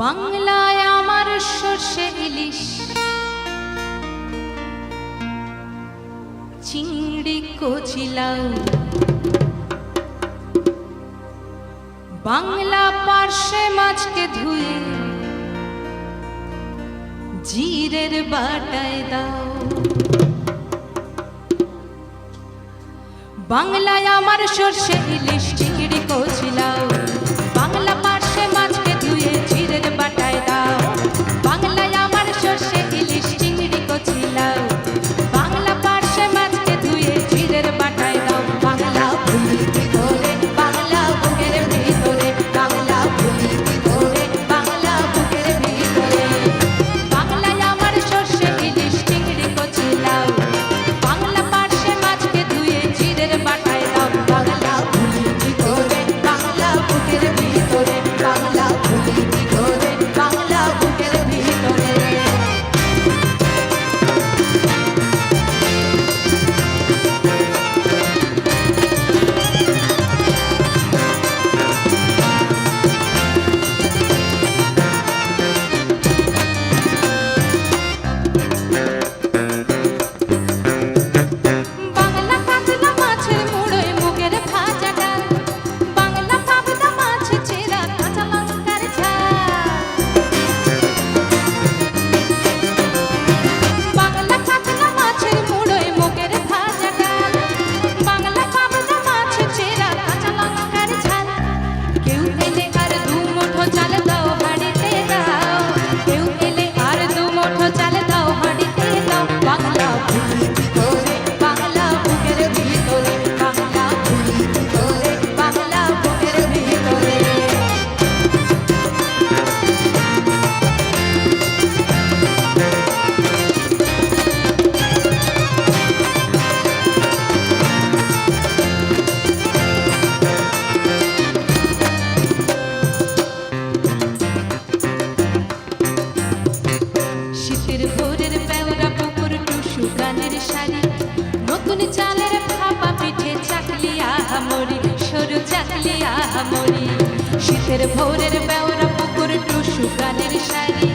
বাংলায় আমার সর্ষে ইলিশ চিংড়ি কচিলাও, বাংলা পার্শে মাছকে ধুয়ে জিরের বাটায় দাও। বাংলায় আমার সর্ষে ইলিশ চিংড়ি কচিলাও, বাংলা পার্শে মাছকে ধুয়ে জিরের বাটায় দাও। বাংলায় আমার সর্ষে ইলিশ চিংড়ি কচিলাও, বাংলা পার্শে মাছকে ধুয়ে জিরের বাটায় দাও। বাংলা ভুলি করে বাংলা বুকের ভিতরে, বাংলা ভুলি করে বাংলা বুকের ভিতরে। বাংলায় আমার সর্ষে ইলিশ চিংড়ি কচিলাও, বাংলা পার্শে মাছকে ধুয়ে জিরের বাটায় দাও। বাংলা ভুলি করে বাংলা বুকের ভিতরে, বাংলা ভুলি করে বাংলা বুকের ভিতরে। বাংলা কাতলা মাছের মুড়োয় মুগের ভাজা ডাল, বাংলা পাবদা মাছ চেরা কাঁচা লঙ্কার ঝাল। বাংলা কাতলা মাছের মুড়োয় মুগের ভাজা ডাল, বাংলা পাবদা মাছ চেরা কাঁচা লঙ্কার ঝাল। কেউ এলে আর দু মুঠো চাল দাও হাঁড়িতে দাও, কেউ এলে আর দু মুঠো চাল দাও হাঁড়িতে দাও। বাংলা ভুলি করে বাংলা বুকের ভিতরে, বাংলা ভুলি করে বাংলা বুকের ভিতরে। শীতের ভোরের বেওরা পুকুর টুসু গানের শাড়ি, নতুন চালের ভাপা পিঠে চাকলি আহামরি, সরু চাকলি আহামরি। শীতের ভোরের বেওরা পুকুর টুসু গানের শাড়ি,